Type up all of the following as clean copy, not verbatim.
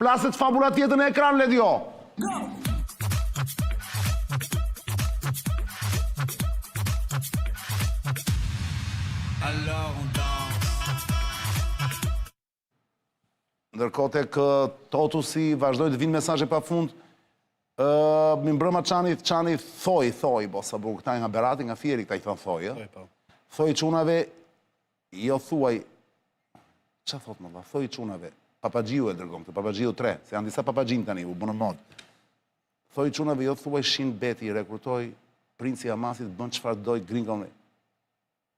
Plaset fabula tjetër në ekran, Ledio. Ndërkohë tek Totusi vazhdoj të vinë mesazhe pafund. Mi mbrëma Çani thoj, bo sa burg, këta nga Berati, nga Fieri, këta i thon thoj, thoj çunave, jo thuaj, ç'a thot më dha, thoj çunave, Papagjiu e dërgon këtë, Papagjiu 3, se janë disa Papagjin tani, u bënë mod. Thoj çunave, jo thuaj Shin Beti, rekrutoj princi Hamasit, bën çfarë doj gringën.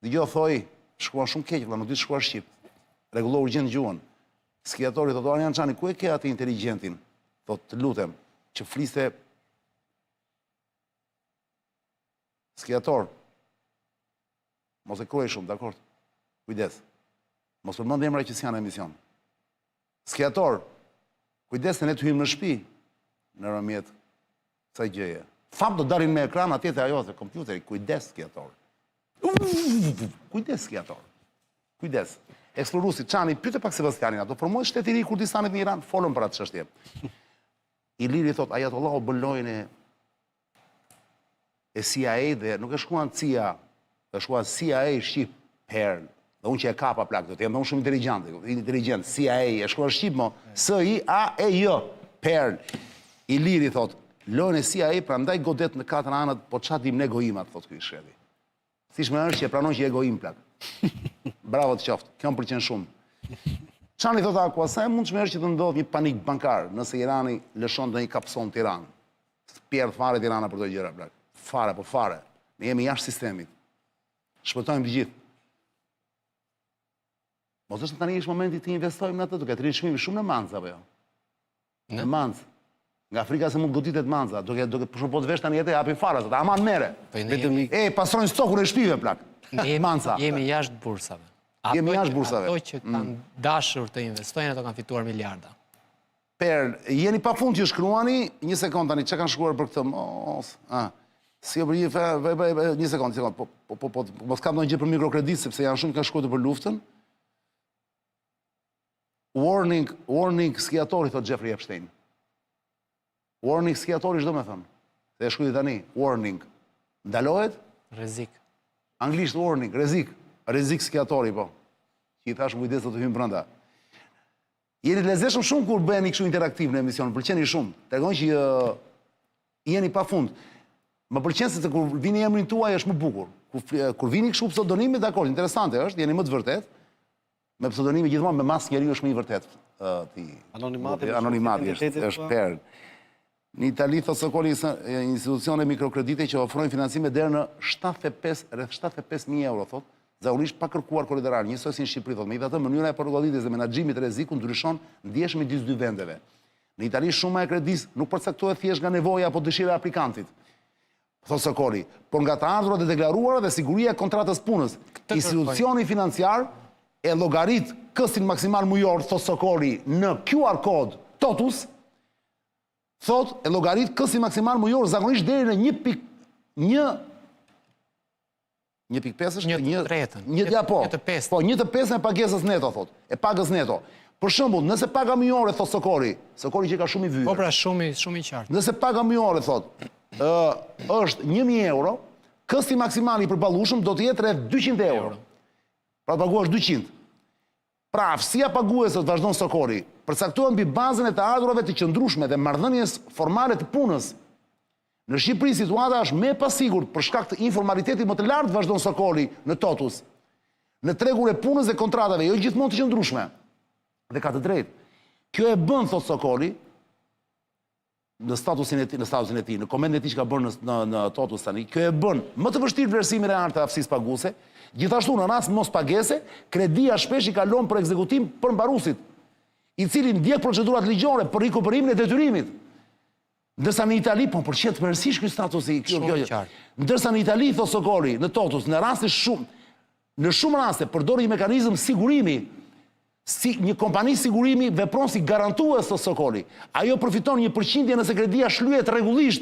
Dëgjoj thoj, shkuan shumë keq, nuk di të shkuar shqip. Rregullo urgjent gjuhën. Skiatori thotë Arjan Çani, ku e ke atë inteligjentin? Thotë, të lutem, që fliste skiator. Mos e kruaj shumë, dakord? Kujdes. Mos përmend emra që s'janë në emision. Skiator, kujdes se ne të hyjmë në shtëpi në rëmjet kësaj gjëje. Fam do dalin me ekran atje te ajo te kompjuteri, kujdes skiator. Kujdes skiator. Kujdes. Eksploruesi Çani pyete pak Sebastianin, ato formoi shteti i ri Kurdistanit në Iran, folën për atë çështje. Iliri thot Ajatollahu bën lojën e CIA dhe nuk e shkuan CIA, e shkuan CIA shqip herë. Dhe unë që e kapa plak, do të jem shumë inteligent, CIA, e shkuan shqip mo, CIA per. Iliri thot, lojën e CIA prandaj godet në 4 anët, po ç'a dim ne gojimat, thot ky shkrevi. Siç më është që e pranon që je gojim plak. Bravo të qoftë, kjo më pëlqen shumë. Çani thotë Akua, sa e mund të që të ndodhë një panik bankar nëse Irani lëshon të një kapson Tiranë? Pjerdh fare Tirana për të gjëra plak. Fare, po fare. Ne jemi jashtë sistemit. Shpëtojmë të gjithë. Mos është tani është momenti të investojmë në atë, duke të rritë çmimi shumë në Manza apo jo? Në Manza. Nga Afrika se mund goditet Manza, duke shumë po të vesh tani jetë e hapi fara, thotë, aman mere. Pastrojnë stokun e shtëpive plak. Manza. Jemi jashtë bursave. Jemi jashtë bursave. Ato që kanë dashur të investojnë, ato kanë fituar miliarda. Jeni pa fund që shkruani, një sekund tani, që kanë shkruar për këtë mos? Si o për një sekund, mos kam në një gjë për mikrokredit, sepse janë shumë kanë shkruar për luftën. Warning skiatori, thot Jeffrey Epstein. Warning skiatori çdo me thënë. Dhe shkruaj tani, warning. Ndalohet? Rrezik. Anglisht warning, rrezik. Rrezik skiatori, po. Që i thash kujdes do të hym brenda. Jeni të lezetshëm shumë kur bëheni kështu interaktiv në emision, pëlqeni shumë. Tregon që jeni pafund. Më pëlqen se kur vini emrin tuaj është më bukur. Kur vini kështu pseudonimi, dakor, interesante është, jeni më të vërtet. Me pseudonimi gjithmonë me mas njeriu është më i vërtet. Anonimati është perl. Në Itali thotë Sokoli institucione mikrokredite që ofrojnë financime deri në rreth 75.000 euro, thotë. Zakonisht pa kërkuar korridorar, njësoj si në Shqipëri, thotë. Megjithatë, mënyra e portugallitjes dhe menaxhimit të rrezikut ndryshon ndjeshëm midis dy vendeve. Në Itali shuma e kredis nuk përcaktohet thjesht nga nevoja apo dëshira e aplikantit. Thotë Sokoli, por nga të ardhurat e deklaruara dhe siguria e kontratës punës. Institucioni financiar e llogarit këstin maksimal mujor, thotë Sokoli, në QR kod Totus, thot e llogarit këstin maksimal mujor zakonisht deri në 1.5 është 1.5 e pagesës neto, thot. E pagës neto. Për shembull, nëse paga mujore, thot Sokoli që ka shumë i vyer. Po pra, shumë i qartë. Nëse paga mujore, thot, është 1.000 euro, kësti maksimal i përballueshëm do të jetë rreth 200 euro. Pra të paguash 200. Pra, aftësia paguese, vazhdon Sokoli, përcaktohet mbi bazën e të ardhurave të qëndrueshme dhe marrëdhënies formale të punës. Në Shqipëri situata është më e pasigurt për shkak të informalitetit më të lartë, vazhdon Sokoli në Totus. Në tregun e punës dhe kontratave, jo gjithmonë të qëndrueshme. Dhe ka të drejtë. Kjo e bën, thot Sokoli, në statusin e tij, në komentën e tij që ka bërë në Totus tani, kjo e bën më të vështirë vlerësimin e artë të aftësisë paguese. Gjithashtu në rast mos pagese, kredia shpesh i kalon për ekzekutim për mbaruesit, i cili ndjek procedurat ligjore për rikuperimin e detyrimit. Ndërsa në Itali, po përqet përësish ky statusi, ndërsa në Itali, thot Sokoli, në Totus, në shumë raste përdor një mekanizëm sigurimi, si një kompani sigurimi vepron si garantues, thot Sokoli. Ajo përfiton 1% nëse kredia shlyhet rregullisht,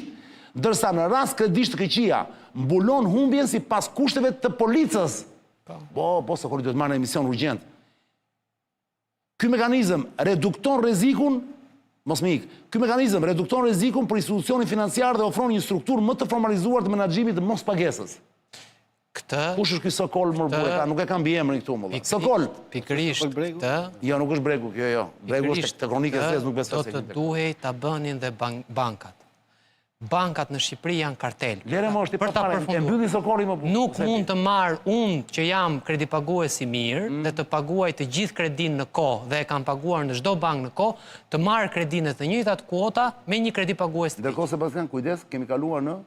ndërsa në rast kredish të keqia, mbulon humbjen si pas kushteve të policës. Po, Sokoli duhet marrë në emision urgjent. Ky mekanizëm redukton rrezikun Mos me ikë. Ky mekanizëm redukton rrezikun për institucionin financiar dhe ofron një strukturë më të formalizuar të menaxhimit të mospagesës. Kush është ky Sokol Mërbuleta? Nuk e kam mbiemrin këtu më. Sokol. Pikërisht këtë. Jo, nuk është Bregu, jo. Bregu është te kronika e nuk besoj se. Do të duhej ta bënin dhe bankat. Bankat në Shqipëri janë kartel. Lere më është i përpare, e mbylli Sokoli më. Nuk mund të marr unë që jam kredipagues i mirë dhe të paguaj të gjithë kredin në kohë dhe e kam paguar në çdo bankë në kohë, të marr kredinë të njëjtat kuota me një kredipagues të tij. Ndërkohë Sebastian, kujdes, kemi kaluar në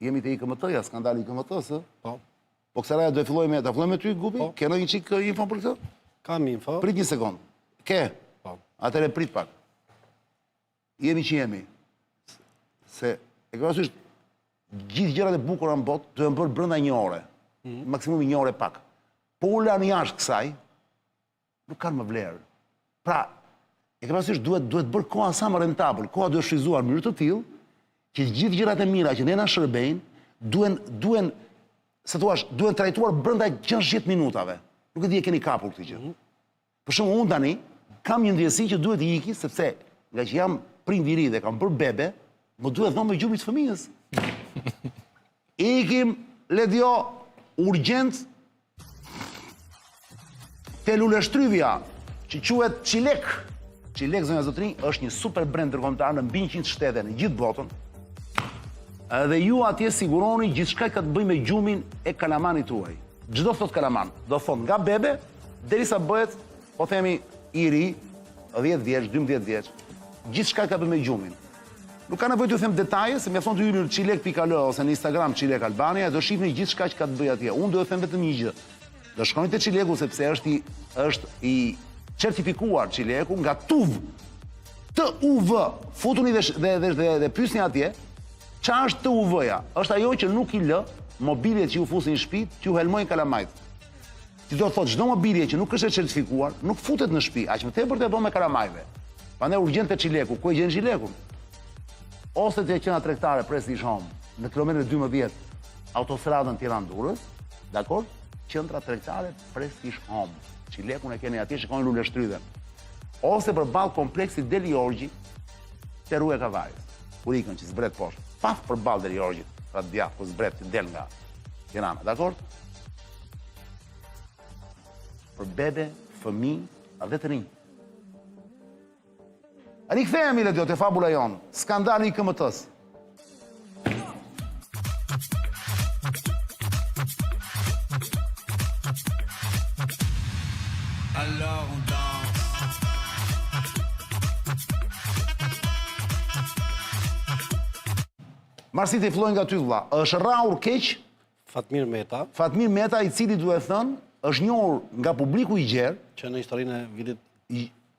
jemi te IKMT-ja, skandali IKMT-s, Po kësaraja do e filloj me ty, Gupi? Ke në një qik info për këtë? Kam info. Prit një sekund. Ke? Atëre prit pak. Jemi që jemi. Se, e këpasush, gjithë gjërat e bukura në botë të e më bërë brënda një ore. Maksimumi një ore pak. Po ulla në jashtë kësaj, nuk kanë më vlerë. Pra, e këpasush duhet bërë koha sa më rentabël, koha duhet shrizuar mënyrë të tillë, që gjithë gjërat e mira që ne na shërbejnë, duhen se thuash, duhen trajtuar brenda 60 minutave. Nuk e di e keni kapur këtë gjë. Për shumë, unë tani, kam një ndjesi që duhet i iki, sepse, nga që jam prind i ri dhe kam bërë bebe, më duhet dhëmë me gjumit fëmijës. Ikim, ledjo, urgjent, te luleshtrydhja, që quhet Çilek. Çilek, zonja zotrinj, është një super brand ndërkombëtar në mbi 100 shtete në gjithë botën. Dhe ju atje siguroni gjithçka ka të bëjë me gjumin e kalamanit tuaj. Çdo thot kalaman, do thot nga bebe derisa bëhet, po themi i ri, 10 vjeç, 12 vjeç. Gjithçka ka të bëjë me gjumin. Nuk ka nevojë të them detaje, se më thon të hyrni në çilek.al ose në Instagram Çilek Albania, do shihni gjithçka që ka të bëjë atje. Unë do të them vetëm një gjë. Do shkoni te Çileku sepse është i certifikuar Çileku nga TUV. TUV. Futuni dhe pyesni atje. Qa është TUV-ja? Është ajo që nuk i lë mobiljet që ju fusin në shtëpi, që ju helmojnë kalamajt. Ti do të thotë, çdo mobilje që nuk është e certifikuar, nuk futet në shtëpi, aq më tepër të bën me kalamajve. Prandaj urgjent te Çileku, ku e gjen Çilekun? Ose te qendra tregtare Prestige Home, në kilometrin 12, autostradën Tiranë-Durrës, dakor? Qendra tregtare Prestige Home. Çilekun e keni atje, shikoni luleshtrydhen. Ose përballë kompleksit Deli Orgji, te rruga e Kavajës. Kur ikën që zbret poshtë. Paf për balë Deli Orgjit, pra të djathë, ku zbret të del nga Tirana, dakord? Për bebe, fëmi, dhe të rinj. A një këthejemi, Ledjo, të fabula jonë, skandali i IKMT-s. Marsit e fillojnë nga ty vlla, është rraur keq Fatmir Meta. Fatmir Meta, i cili duhet thënë, është njohur nga publiku i gjerë. Që në historinë e vitit...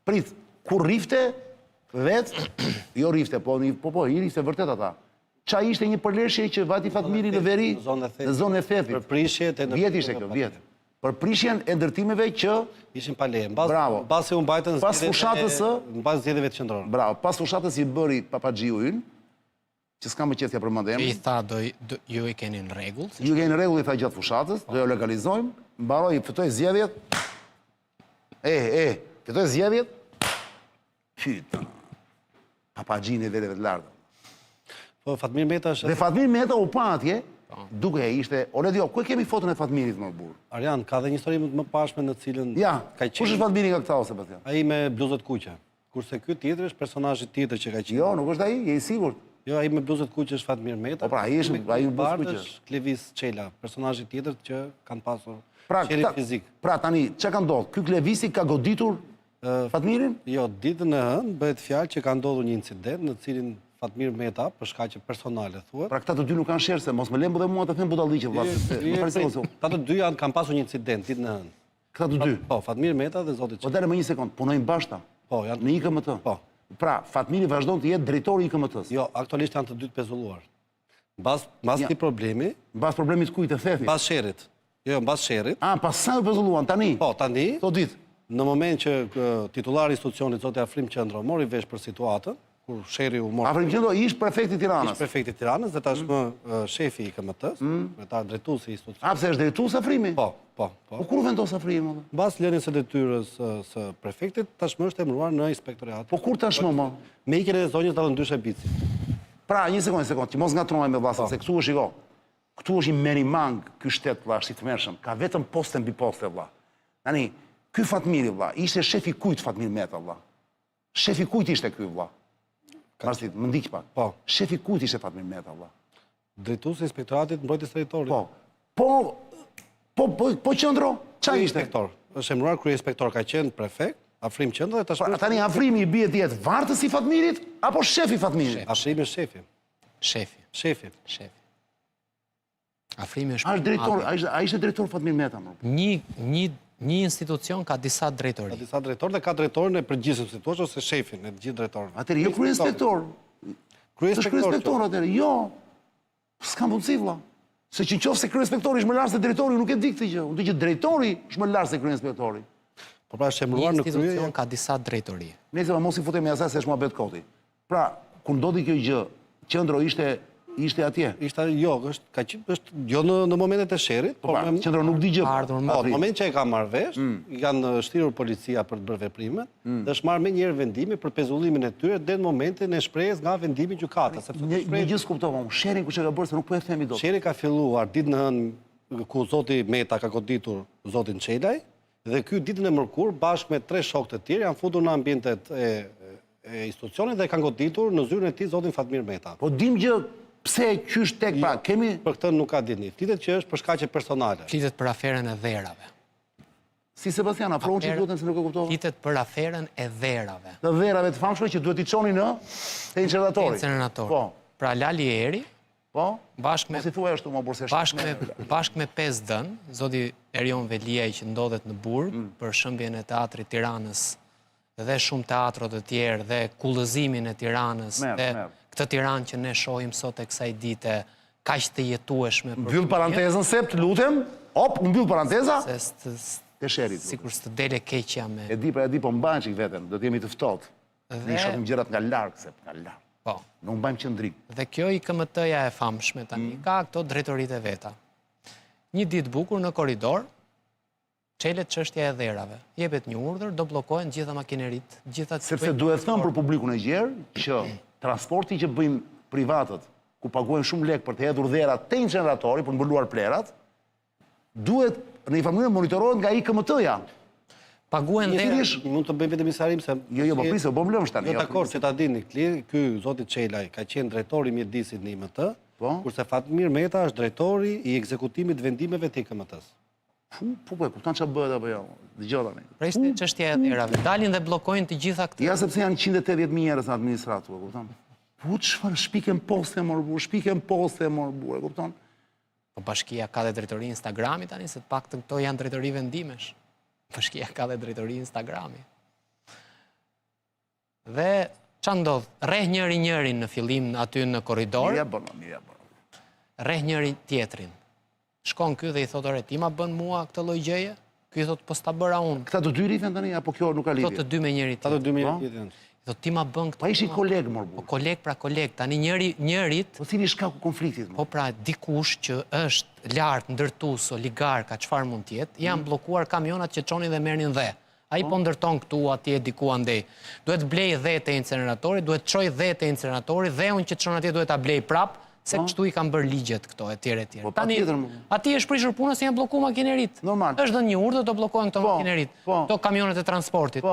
Prit, kur rifte, vetë, jo rifte, po, i rifte vërtet ata. Qa ishte një përleshje që vati Fatmiri në veri në zonë e thethit. Për prishje të ndërtimeve. Vjet ishte kjo, vjet. Për prishjen e ndërtimeve që... Ishin pa leje. Bravo. Basi u mbajtën zgjedhjeve të qendrore. Bravo, pas fushatës i bëri Papaxhiu ynë, që s'ka më qesja për mëndem. I tha, ju i keni në regull? Ju keni në regull, i tha gjatë fushatës, do jo legalizojmë, mbaroj, fitoj zgjedhjet. Fitoj zgjedhjet. Pyta. Papaxhin e vereve të lartë. Po, Fatmir Meta është... Dhe Fatmir Meta u pa atje, duke ishte... Ore dio, ku e kemi fotën e Fatmirit më burr? Arjan, ka dhe një histori më pashme në cilën... Ja, kush është Fatmiri nga këta ose Sebastian? Ai me bluzët kuqe. Kurse ky tjetër është personazhi tjetër që ka qenë. Jo, nuk është ai, je i sigurt. Jo, ai me bluzët kuqe është Fatmir Meta. Po pra, ai është ai me bluzët kuqe. Klevis Çela, personazhi tjetër që kanë pasur qelit fizik. Pra tani, çka ka ndodhur? Ky Klevisi ka goditur Fatmirin? Jo, ditën e hënë bëhet fjalë që ka ndodhur një incident në cilin Fatmir Meta, për shkaqe personale thuhet. Pra këta të dy nuk kanë sherse, mos më lëmë dhe mua të them budalliqe vllazë. Ata të dy kanë pasur një incident ditën e hënë. Këta të dy? Po, Fatmir Meta dhe zoti Çela. Po dere më një sekond, punojnë bashkë? Po, janë në IKMT. Po. Pra, Fatmiri vazhdon të jetë drejtori i IKMT-s. Jo, aktualisht janë të dy të pezulluar. Mbas këtij problemi, mbas problemit kujt të thethit. Mbas sherrit. Jo, mbas sherrit. Pas sa u pezulluan tani? Po, tani. Sot ditë. Në moment që titullari i institucionit zoti Afrim Qendro mori vesh për situatën, kur sheri u mor. Afrim Qendro ish prefekti i Tiranës. Ish prefekti i Tiranës dhe tashmë shefi i KMT-s, kryetar drejtuesi i institucionit. A pse është drejtues Afrimi? Po. Po kur vendos Afrimi? Mbas lënies së detyrës së prefektit, tashmë është emëruar në inspektorat. Po kur tashmë më? Me ikjen e zonjës dalëndyshe Bici. Pra, një sekond, që mos ngatrohem me vllasa, se këtu është shiko. Këtu është i merimang ky shtet vlla, është i tmerrshëm. Ka vetëm poste mbi poste vlla. Tani, ky Fatmiri vlla, ishte shefi kujt Fatmir Meta vlla? Shefi kujt ishte ky vlla? Marsit, më ndiq pak. Po. Shefi kujt ishte Fatmir Meta vlla? Drejtuesi i inspektoratit mbrojtjes territorit. Po qendro, çfarë ishte? Inspektor. Është emëruar kryeinspektor, ka qenë prefekt, Afrim Qendro dhe tashmë. Tani Afrimi i bie të jetë vartës i Fatmirit apo shefi i Fatmirit? Afrimi është shefi. Shefi. Shefi. Afrimi është... A është drejtor, a ishte drejtor Fatmir Meta më? Një institucion ka disa drejtori. Ka disa drejtorë dhe ka drejtorin e përgjithshëm, si thua, ose shefin e të gjithë drejtorëve. Atëherë jo kryeinspektor. Është kryeinspektor atëherë, jo. S'ka mundësi vlla. Se që qoftë kryeinspektori është më lart se drejtori, nuk e di këtë gjë. Unë di që drejtori është më lart se kryeinspektori. Po pra është Një emëruar në krye. institucion ka disa drejtori. Nëse mos i futemi asaj se është muhabet koti. Pra, kur ndodhi kjo gjë, qendro ishte atje. Ishte jo, është jo në momentet e sherrit, Po pra, qendro nuk di gjë. në moment që e ka marrë vesh, janë shtirur policia për të bërë veprimet, dhe është marrë me njëherë vendimi për pezullimin e tyre deri në momentin e shprehjes nga vendimi i gjykatës, sepse Një gjë s'kuptova, sherrin kush e ka bërë se nuk po e themi dot. sherri ka filluar ditën e hënë ku zoti Meta ka goditur zotin Çelaj, dhe ky ditën e mërkur bashkë me 3 shokë të tjerë janë futur në ambientet e institucionit dhe kanë goditur në zyrën e tij zotin Fatmir Meta. Po dim gjë pse qysh tek pra, kemi Për këtë nuk ka ditë. Flitet që është për shkaqe personale. Flitet për aferën e dherave. si Sebastian, afrohen që lutem se nuk e kuptova. Flitet për aferën e dherave. Të dherave të famshme që duhet i çoni në te inceneratori. Inceneratori. Po. Pra Lali Eri, Po. bashkë me Mos i thuaj ashtu më burse. bashkë me 5 dën, zoti Erion Veliaj që ndodhet në Burg për shëmbjen e teatrit Tiranës dhe shumë teatro të tjerë dhe kullëzimin e Tiranës dhe këtë Tiranë që ne shohim sot e kësaj dite kaq të jetueshme. Mbyll parantezën sept, lutem. Hop, mbyll paranteza. Te sherit. Sikur s'të dele keqja me. E di, po mbajmë çik veten, do të jemi të ftohtë. Ne shohim gjërat nga larg, nga larg. Po. Nuk mbajmë qendrim. Dhe kjo i KMT-ja e famshme tani, ka këto drejtoritë e veta. Një ditë bukur në korridor, çelet çështja e dherave. Jepet një urdhër, do bllokohen gjitha makineritë, gjitha. Sepse duhet thënë për publikun e gjerë që transporti që bëjmë privatët, ku paguajnë shumë lek për të hedhur dherat te inceneratori për mbuluar plerat, duhet në një mënyrë monitorohet nga IKMT-ja. Paguhen dherat. Mund të bëjmë vetëm inserim se Jo, po prisë, po më lëmsh tani. Jo, dakor, që ta dini, ky zoti Çelaj ka qenë drejtori i mjedisit në IMT, kurse Fatmir Meta është drejtori i ekzekutimit të vendimeve të IKMT-s. Po, kupton çfarë bëhet apo jo? Dëgjoj tani. Pra ishte çështja e dherave. Dalin dhe bllokojnë të gjitha këto. Ja sepse janë 180.000 njerëz në administraturë, kupton? Po çfarë shpiken poste mor burr, kupton? Po bashkia ka dhe drejtori Instagrami tani, se të paktën këto janë drejtori vendimesh. Bashkia ka dhe drejtori Instagrami. Dhe ç'a ndodh? Rreh njërin në fillim aty në korridor. Mirë bën. Rreh njëri tjetrin. Shkon ky dhe i thotë, "Ore, ti ma bën mua këtë lloj gjëje?" Ky i thotë, "Po s'ta bëra unë." Këta të dy rrithen tani apo kjo nuk ka lidhje? Këto të dy me njëri Ata të tjetrin. dy me njëri tjetrin. I thotë, "Ti ma bën këtë." Pa ishi koleg mor Po burr. koleg pra koleg. Tani njërit Po cili shkaku konfliktit? po pra dikush që është lart, ndërtues, oligarka, çfarë mund të jetë, janë bllokuar kamionat që çonin dhe merrnin dhe. Ai po ndërton këtu atje diku andej. Duhet blej dhe te inceneratori, duhet çoj dhe te inceneratori, dhe unë që çon atje duhet ta blej prap, se kështu i kanë bërë ligjet këto etj. Tani aty është prishur puna se janë bllokuar makineritë. Normal. Është dhënë një urdhër të bllokohen këto makineritë, këto kamionet e transportit.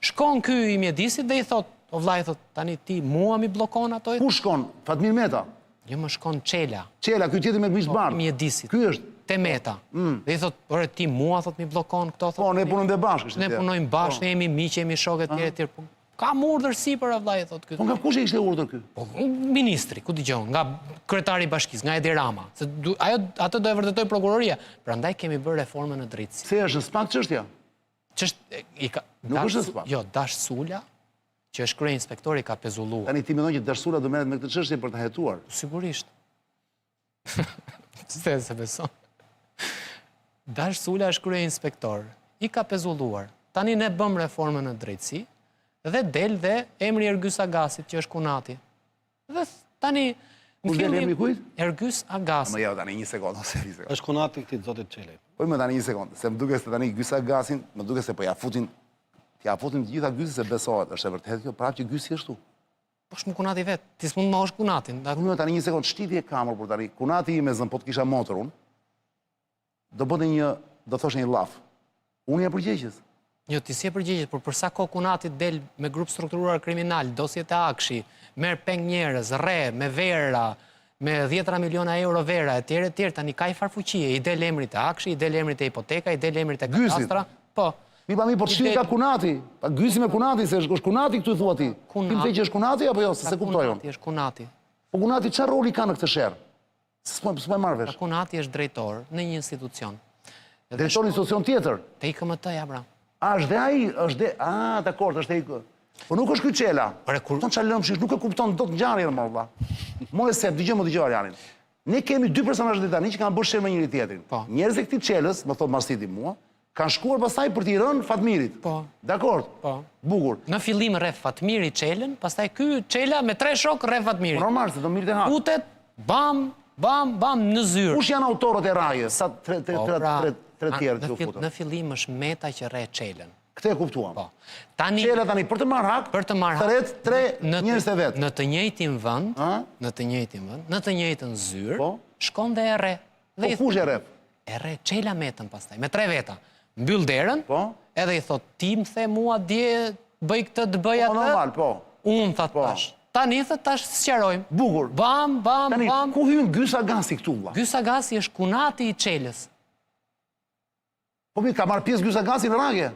Shkon ky i mjedisit dhe i thot, o vllai thot, tani ti mua mi bllokon ato? Ku shkon? Fatmir Meta. Jo, më shkon Çela. Çela, ky tjetër me gmish bardh. Mjedisit. Ky është Te Meta. Dhe i thot, ore ti mua thot mi bllokon këto thot. Po, ne punojmë dhe bashkë. Ne punojmë bashkë, ne jemi miq, jemi shokë etj. Po kam urdhër sipër vllai thot ky. Po nga kush e ishte urdhër ky? Po ministri, ku dëgjon, nga kryetari i bashkisë, nga Edi Rama. Se atë do e vërtetoj prokuroria. Prandaj kemi bërë reformën në drejtësi. Se është në spak çështja? Nuk është në spak. Jo, Dash Sula, që është kryeinspektori ka pezulluar. Tani ti mendon që Dash Sula do merret me këtë çështje për ta hetuar? Sigurisht. Se beson. Dash Sula është kryeinspektor, i ka pezulluar. Tani ne bëm reformën në drejtësi dhe del dhe emri Ergys Agasit, që është Kunati. Dhe tani... Ku del emri kujt? Ergys Agasi. Më tani një sekondë, ose një sekondë. Është Kunati këtij zotit Çelej. Po më tani një sekondë, se më duket se tani Gys Agasin, më duket se po ja futin të gjitha Gysit se besohet, është e vërtet kjo, prapë që Gysi është tu. Po shmë Kunati vetë, ti s'mund ma është Kunatin. Më tani një sekondë, shtiti e kamër për tani, Kunati i me zën, po të kisha motor unë, do thoshe një laf. Unë ja përgjegjës. Jo, ti si e përgjegjës, por përsa ko Kunati del me grup strukturuar kriminal, dosjet e Akshi, merë peng njerëz, me vera, me 10 miliona euro vera, e tjere, tani ka i farfuqie, i del emrit e Akshi, i del emrit e hipoteka, i del emrit e katastra. Po. Mi pa mi, po të ka Kunati, pa Gysi me Kunati, se është Kunati këtu i thua ti. Ti më thej që është Kunati, apo jo, se kuptojnë? Kunati është Kunati. Po Kunati, çfarë roli ka në këtë sherr? S'po e marr vesh. Kunati është drejtor në një institucion. Drejtori një institucion tjetër? Te IKMT-ja, bra. Është dhe ai, dakor, është ai. Po nuk është ky Çela. Ton çalëmshish, nuk e kupton dot ngjarjen më valla. More se dëgjoj Arianin. Ne kemi dy personazhe tani që kanë bërë sherr me njëri tjetrin. Njerëz e këtij Çelës, më thot Marsiti mua, kanë shkuar pastaj për t'i rënë Fatmirit. Po. Dakor? Po. Bukur. Në fillim rreth Fatmiri Çelën, pastaj ky Çela me 3 shok rreth Fatmirit. Normal se do mirë të ha. Futet, bam, në zyrë. Kush janë autorët e rajës? Sa tre tjerë që u futën? Në fillim është Meta që rre Çelën. Këtë e kuptuam. Po. Tani Çela tani për të marrë hak, thret tre njerëz të vet. Në të njëjtin vend, në të njëjtën zyrë, shkon dhe e rre. Po kush e rre? E rre Çela Metën pastaj, me 3 veta. Mbyll derën, edhe i thot, ti më the mua dje, bëj këtë, të bëj atë. Po normal, po. Unë thot tash. Tani thot tash sqarojmë. Bukur. Bam. Tani, ku hyn Gys Agasi këtu, vlla? Gys Agasi është Kunati i Çelës. Po mi ka marrë pjesë Gys Agasi në ragje?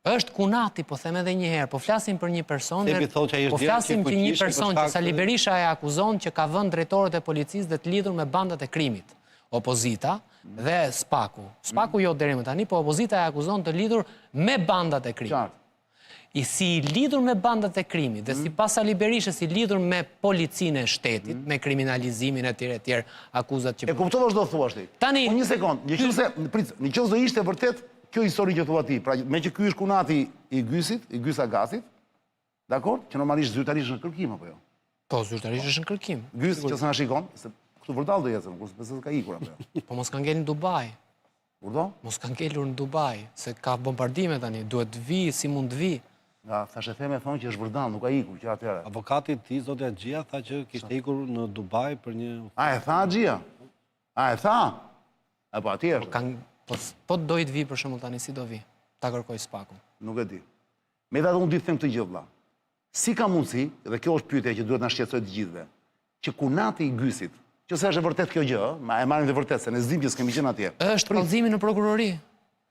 Është Kunati, po them edhe një herë, po flasim për një person, po flasim për një person që Sali Berisha e akuzon që ka vënë drejtorët e policisë dhe të lidhur me bandat e krimit. Opozita dhe Spaku. Spaku jo deri më tani, po opozita e akuzon të lidhur me bandat e krimit. I si i lidhur me bandat e krimit dhe si pas Sali Berishës i lidhur me policinë e shtetit, me kriminalizimin e tjere akuzat që... E kuptova ç'do thuash ti. Tani... Po një sekond, në qoftë do ishte vërtet kjo histori që thua ti, pra me që ky është Kunati i Gysit, i Gys Agasit, dakor? Që normalisht zyrtarisht në kërkim apo jo? Po, zyrtarisht është në kërkim. Gys që s'na shikon, se këtu vërtall do jetë, kurse besoj ka ikur apo jo. Po mos ka ngelur në Dubai. Kurdo? Mos ka ngelur në Dubai, se ka bombardime tani, duhet të vi, si mund të vi. Ja, thashë theme thonë që është vërtall, nuk ka ikur që atëherë. Avokati i tij, zoti Axhia, tha që kishte ikur në Dubai për një... A e tha Axhia? A e tha? Apo atje është? Po të dojtë vi për shembull tani, si do vi? Ta kërkoj Spaku. Nuk e di. Me dhe unë di të them këtë gjë vëlla. Si ka mundësi, dhe kjo është pyetja që duhet na shqetësoj të gjithëve, që Kunati i Gysit, që se është e vërtet kjo gjë, ma e marrim të vërtet, se ne zdim që s'kemi qenë atje. Është kallëzimi në prokurori.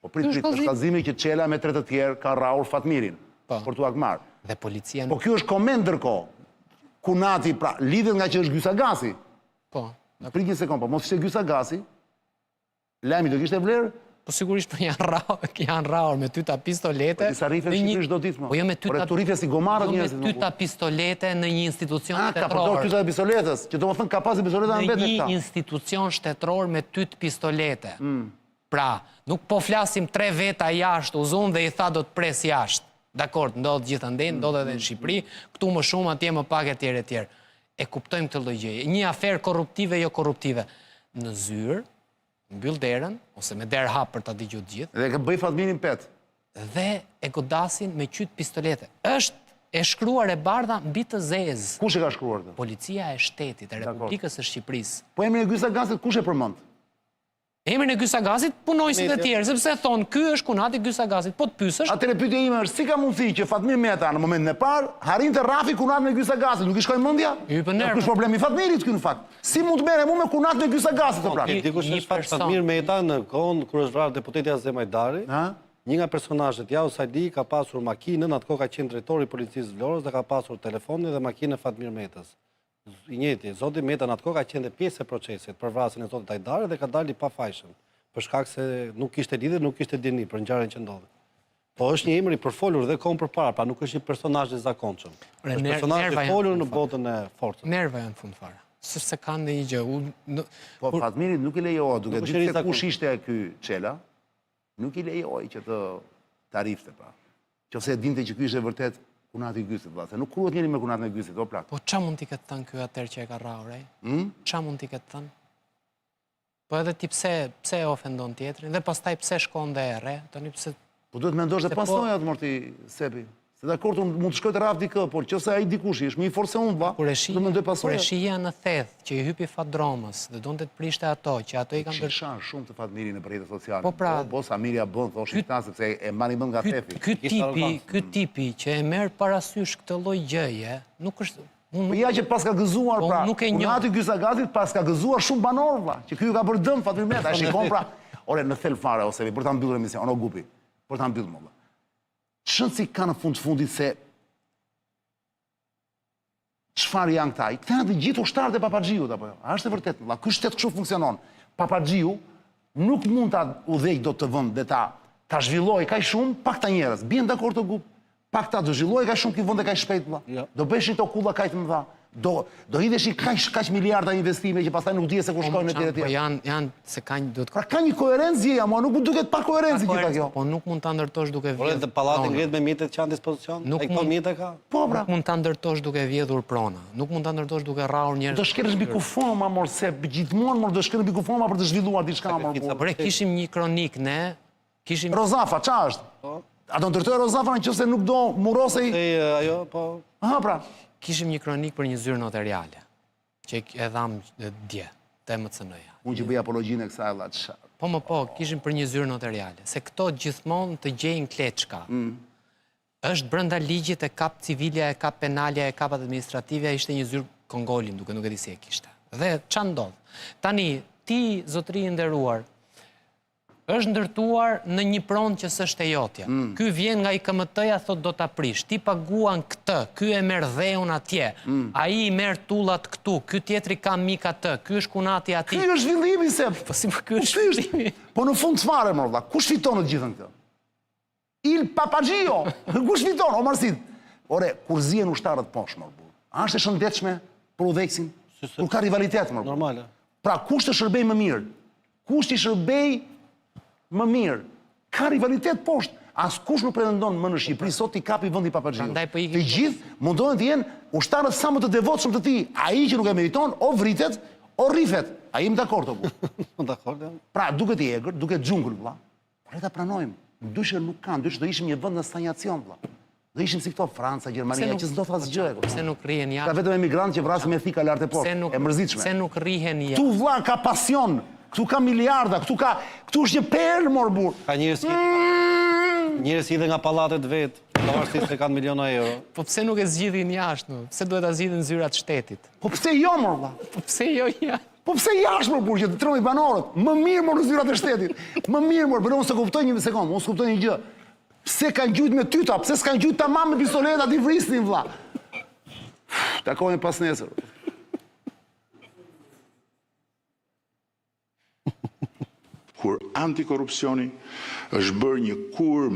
Po prit, është kallëzimi që Çela me 3 të tjerë ka rrahur Fatmirin, për t'u akmarr. Dhe policia... Po kjo është koment ndërkohë. Kunati, pra, lidhet nga që është Gys Agasi. Po. Prit një sekond, po mos ishte Gys Agasi, lajmi do kishte vlerë? Po sigurisht për janë rrahur me tyta pistolete... Po disa rife shqipërisht do ditë më. Po jo me rife si gomarët njëzit. Jo me tyta pistolete në një institucion shtetëror. Ka përdor tyta pistoletës, që do më thënë ka pasi pistoleta në betë në një institucion shtetëror me tytë pistolete. Pra, nuk po flasim 3 veta jashtë, uzun dhe i tha do të pres jashtë. Dakord, ndodhë gjithandej, ndodhë edhe në Shqipëri, këtu më shumë, atje më pak e tjerë. E kuptojmë këtë lloj gjëje. Një aferë korruptive, jo korruptive. Në zyrë, mbyll derën, ose me derë hap për ta dëgjuar gjithë. Dhe ka bëj Fatmirin pet. Dhe e godasin me qyt pistolete. Është e shkruar e bardha mbi të zezë. Kush e ka shkruar këtë? Policia e shtetit, e Republikës së Shqipërisë. Po emrin e Gys Agasit kush e përmend? Emrin e Gys Agasit punojësit e tjerë, sepse thonë ky është Kunati Gys Agasit, po të pyesësh. Atëre pyetja ime është si ka mundësi që Fatmir Meta në momentin e parë harrinte rrafi Kunatin e Gys Agasit, nuk i shkoi mendja? Ky është problemi i Fatmirit këtu në fakt. Si mund të merrem me Kunatin e Gys Agasit të praktikë? Dikush është fakt Fatmir Meta në kohën kur është vrarë deputeti Azem Ajdari. Një nga personazhet Jau Sali ka pasur makinën, atë kohë ka qenë drejtori i policisë Vlorës dhe ka pasur telefonin dhe makinën e Fatmir Metës. I njëjti, zoti Meta në atë kohë ka qenë pjesë e procesit për vrasjen e zotit Ajdari dhe ka dalë pa fajshëm. Për shkak se nuk kishte lidhje, nuk kishte dini për ngjarjen që ndodhi. Po është një emër i përfolur dhe kohën përpara, pra nuk është një personazh i zakonshëm. Është personazh i folur në botën e forcës. Nerva janë fund fare. Se kanë ndonjë gjë. Po Fatmirit nuk i lejoa, duke ditë se kush ishte ky Çela, nuk i lejoi që të tarifte pra. Qofse e dinte që ky ishte vërtet kunat i gysit, vlla, se nuk kruhet njëri me kunat në gysit, o plak. Po qa mund t'i këtë thënë kjo atër që e ka rraur, Qa mund t'i këtë thënë? Po edhe ti pse e ofendon tjetrin, dhe pastaj pse shkon dhe erre, tani pse... Po duhet me ndosh dhe pasojat, morti Sepi. Se dakord, unë mund të shkoj të raf dikë, por qëse ai dikush është më i fortë se unë, vlla, Kur e pasojat. shija në thedh që i hypi fatdromës dhe donte të prishte ato, që ato i kanë bërë... Shishan shumë të fatmiri në rrjetet sociale. Po pra... Po, Samirja bën, thoshin ta, sepse e mbani mend nga thefi. Ky tipi që e merr parasysh këtë lloj gjëje, nuk është... Po ja që pas ka gëzuar, pra, kunati Gyzagatit pas ka gëzuar shumë banor, vlla, që ky ju ka bërë dëm Fatmir Meta, e shikon pra, ore në thel fare ose për ta mbyllur emision, ono gupi, për ta mbyllur valla. Shëndsi ka në fundit se çfarë janë këta? Këta janë të gjithë ushtarët e Papaxhiut apo jo? A është e vërtetë, valla? Ky shtet kështu funksionon. Papaxhiu nuk mund ta udhëheq dot të vend dhe ta zhvillojë kaq shumë pak ta njerëz. Bien dakord të gup. Pak ta do zhvillojë kaq shumë ky vend e kaq shpejt, valla. Do bëheshin to kulla kaq të mëdha. Do hidheshin kaq miliarda investime që pastaj nuk dihet se ku shkojnë etj etj. Po janë se kanë duhet. Pra ka një koherencë, ama nuk duket pa koherencë gjitha kjo. Po nuk mund ta ndërtosh duke vjedhur. Por edhe pallati ngrihet me mjetet që janë në dispozicion. Ai këto mjete ka. Po pra. Nuk mund ta ndërtosh duke vjedhur prona. Nuk mund ta ndërtosh duke rrahur njerëz. Do shkelësh mbi kufoma, mor se gjithmonë do shkelësh mbi kufoma për të zhvilluar diçka mor. Por kishim një kronik ne, kishim Rozafa, ç'a është? A do ndërtoj Rozafa nëse nuk do murosej? Ajo, po. Aha, pra. Kishim një kronik për një zyrë notariale, që e dham dje, te MCN-ja. Unë që bëj apologjinë e kësaj, valla, çfarë? Po, kishim për një zyrë notariale, se këto gjithmonë të gjejnë kleçka. Është brenda ligjit e kap civilja, e kap penalja, e kap administrativja, ishte një zyrë kongolim, nuk e di si e kishte. Dhe ç'a ndodh? Tani, ti, zotëri i nderuar, është ndërtuar në një pronë që s'është e jotja. Ky vjen nga IKMT-ja, thot do ta prish. Ti paguan këtë, ky e merr dheun atje. Ai i merr tullat këtu, ky tjetri ka mik atë, ky është kunati atij. Ky është zhvillimi se. Po si ky është zhvillimi? Po në fund çfarë më valla? Kush fiton në të gjithën këtë? Il Papaxhio. Kush fiton? O Marsit. Ore, kur zihen ushtarët poshtë më burr. A është e shëndetshme për udhëhecin? Kur ka rivalitet më burr. Normale. Pra kush të shërbej më mirë? Kush të shërbej më mirë, ka rivalitet poshtë. Askush nuk pretendon më në Shqipëri sot i kapi vendi Papaxhiut. Të gjithë mundohen të jenë ushtarët sa më të devotshëm të tij. Ai që nuk e meriton, o vritet, o rrifet. A jemi dakord apo? Dakord. Pra, duket i egër, duket xhungël, vlla. Po le ta pranojmë. Ndyshe nuk kanë, ndyshe do ishim një vend në stagnacion, vlla. Do ishim si këto Franca, Gjermania, që s'do thas gjë. Pse nuk rrihen jashtë? Ka vetëm emigrantë që vrasin me thika lart e poshtë. E mërzitshme. Pse nuk rrihen jashtë? Tu vlla ka pasion. Këtu ka miliarda, këtu është një perlë, mor burr. Ka njerëz që nga pallatet vet, pavarësisht se kanë miliona euro. Po pse nuk e zgjidhin jashtë? Pse duhet ta zgjidhin zyrat shtetit? Po pse jo, mor valla? Po pse jo jashtë? Po pse jashtë, mor burr, që të trojnë banorët? Më mirë mor në zyrat e shtetit. Më mirë mor, unë s'e kuptoj një sekond, unë s'kuptoj një gjë. Pse kanë gjujt me tyta? Pse s'kan gjujt tamam me pistoleta ti vrisnin vlla? Takojmë pas nesër. Kur antikorrupsioni është bërë një kur